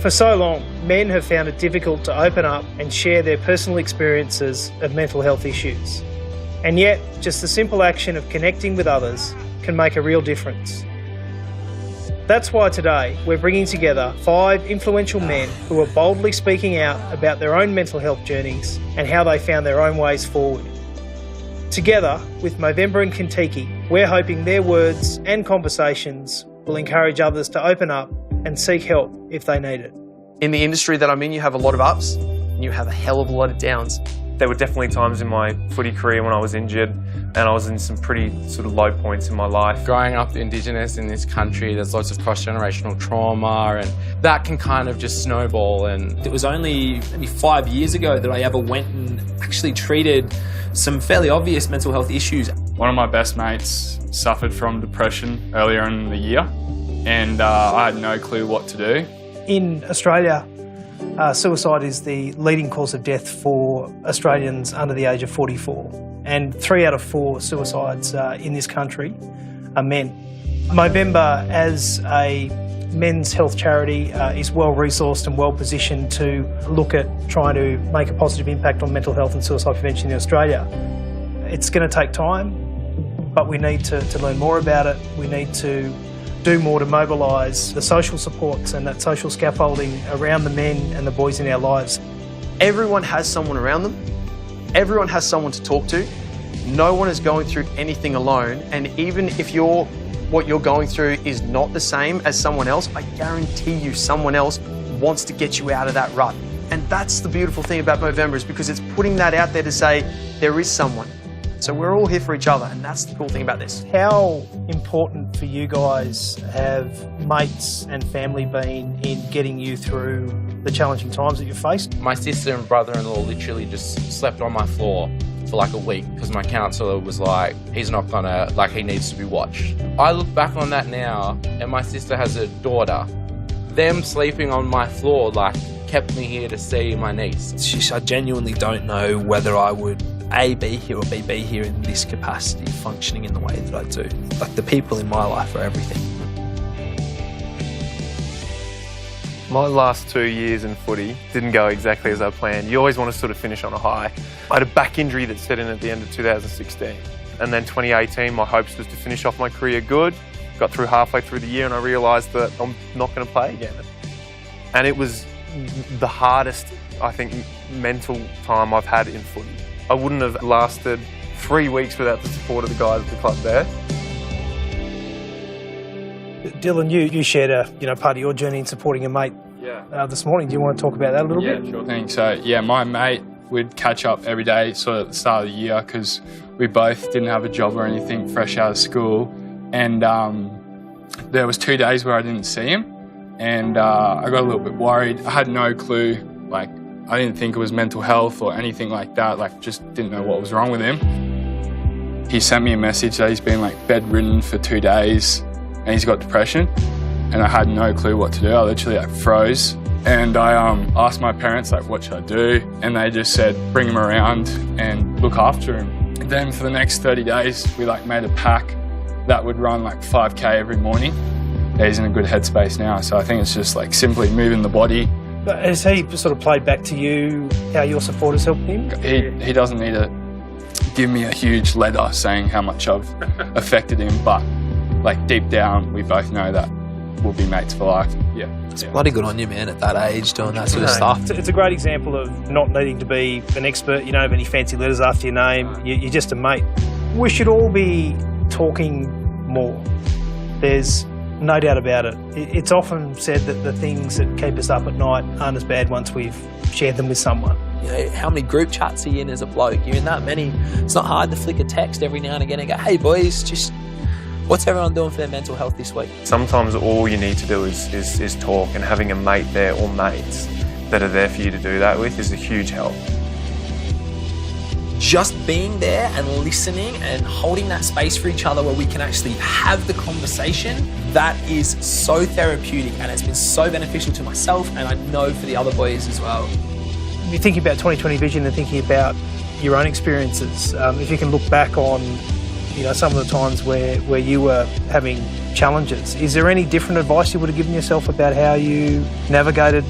For so long, men have found it difficult to open up and share their personal experiences of mental health issues. And yet, just the simple action of connecting with others can make a real difference. That's why today we're bringing together 5 influential men who are boldly speaking out about their own mental health journeys and how they found their own ways forward. Together with Movember and Kentucky, we're hoping their words and conversations will encourage others to open up and seek help if they need it. In the industry that I'm in, you have a lot of ups and you have a hell of a lot of downs. There were definitely times in my footy career when I was injured and I was in some pretty sort of low points in my life. Growing up Indigenous in this country, there's lots of cross-generational trauma and that can kind of just snowball. And it was only maybe 5 years ago that I ever went and actually treated some fairly obvious mental health issues. One of my best mates suffered from depression earlier in the year and I had no clue what to do. In Australia, suicide is the leading cause of death for Australians under the age of 44. And 3 out of 4 suicides in this country are men. Movember, as a men's health charity, is well resourced and well positioned to look at trying to make a positive impact on mental health and suicide prevention in Australia. It's going to take time, but we need to learn more about it. We need to do more to mobilise the social supports and that social scaffolding around the men and the boys in our lives. Everyone has someone around them. Everyone has someone to talk to. No one is going through anything alone. And even if what you're going through is not the same as someone else, I guarantee you someone else wants to get you out of that rut. And that's the beautiful thing about Movember, is because it's putting that out there to say there is someone. So we're all here for each other, and that's the cool thing about this. How important for you guys have mates and family been in getting you through the challenging times that you've faced? my sister and brother-in-law literally just slept on my floor for like a week because my counsellor was like, he's not gonna, like, he needs to be watched. I look back on that now, and my sister has a daughter. Them sleeping on my floor, like, kept me here to see my niece. I genuinely don't know whether I would A, be here, or B, be here in this capacity, functioning in the way that I do. Like, the people in my life are everything. My last 2 years in footy didn't go exactly as I planned. You always want to sort of finish on a high. I had a back injury that set in at the end of 2016. And then 2018, my hopes was to finish off my career good. Got through halfway through the year and I realised that I'm not going to play again. And it was the hardest, I think, mental time I've had in footy. I wouldn't have lasted 3 weeks without the support of the guys at the club there. Dylan, you shared part of your journey in supporting a mate this morning. Do you want to talk about that a little bit? Yeah, sure thing. So yeah, my mate would catch up every day sort of at the start of the year because we both didn't have a job or anything, fresh out of school. And there was 2 days where I didn't see him and I got a little bit worried. I had no clue, like, I didn't think it was mental health or anything like that, like, just didn't know what was wrong with him. He sent me a message that he's been, like, bedridden for 2 days and he's got depression, and I had no clue what to do. I literally, like, froze. And I asked my parents, like, what should I do? And they just said, bring him around and look after him. And then for the next 30 days, we, like, made a pack that would run, like, 5K every morning. He's in a good headspace now, so I think it's just, like, simply moving the body. Has he sort of played back to you how your support has helped him? He doesn't need to give me a huge letter saying how much I've affected him, but, like, deep down, we both know that we'll be mates for life. Yeah. It's bloody good on you, man, at that age, doing that sort of stuff. It's a great example of not needing to be an expert. You don't have any fancy letters after your name. You're just a mate. We should all be talking more. There's no doubt about it. It's often said that the things that keep us up at night aren't as bad once we've shared them with someone. You know, how many group chats are you in as a bloke? You're in that many. It's not hard to flick a text every now and again and go, hey boys, just what's everyone doing for their mental health this week? Sometimes all you need to do is talk, and having a mate there or mates that are there for you to do that with is a huge help. Just being there and listening and holding that space for each other where we can actually have the conversation, that is so therapeutic, and it's been so beneficial to myself, and I know for the other boys as well. You're thinking about 2020 vision and thinking about your own experiences. If you can look back on you know, some of the times where you were having challenges. Is there any different advice you would have given yourself about how you navigated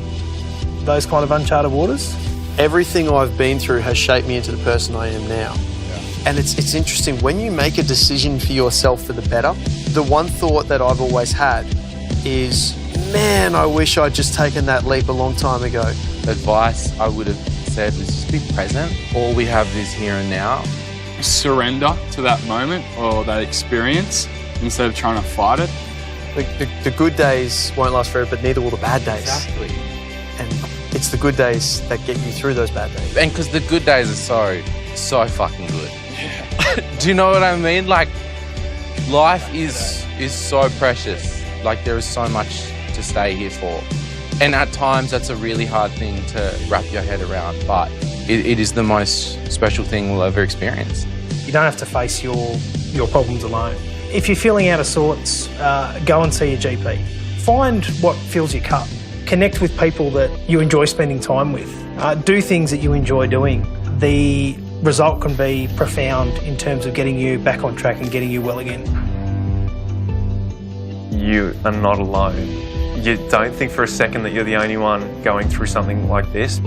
those kind of uncharted waters? Everything I've been through has shaped me into the person I am now. And it's interesting, when you make a decision for yourself for the better, the one thought that I've always had is, man, I wish I'd just taken that leap a long time ago. Advice I would have said was just be present. All we have is here and now. Surrender to that moment or that experience instead of trying to fight it. The good days won't last forever, but neither will the bad days. Exactly. And it's the good days that get you through those bad days. And because the good days are so fucking good. Do you know what I mean? Like, life is so precious. Like, there is so much to stay here for. And at times, that's a really hard thing to wrap your head around, but it is the most special thing we'll ever experience. You don't have to face your problems alone. If you're feeling out of sorts, go and see a GP. Find what fills your cup. Connect with people that you enjoy spending time with. Do things that you enjoy doing. The result can be profound in terms of getting you back on track and getting you well again. You are not alone. You don't think for a second that you're the only one going through something like this.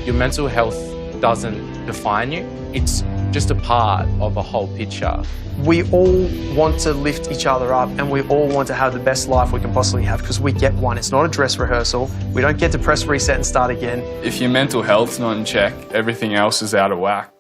Your mental health doesn't define you. It's just a part of a whole picture. We all want to lift each other up, and we all want to have the best life we can possibly have, because we get one. It's not a dress rehearsal. We don't get to press reset and start again. If your mental health's not in check, everything else is out of whack.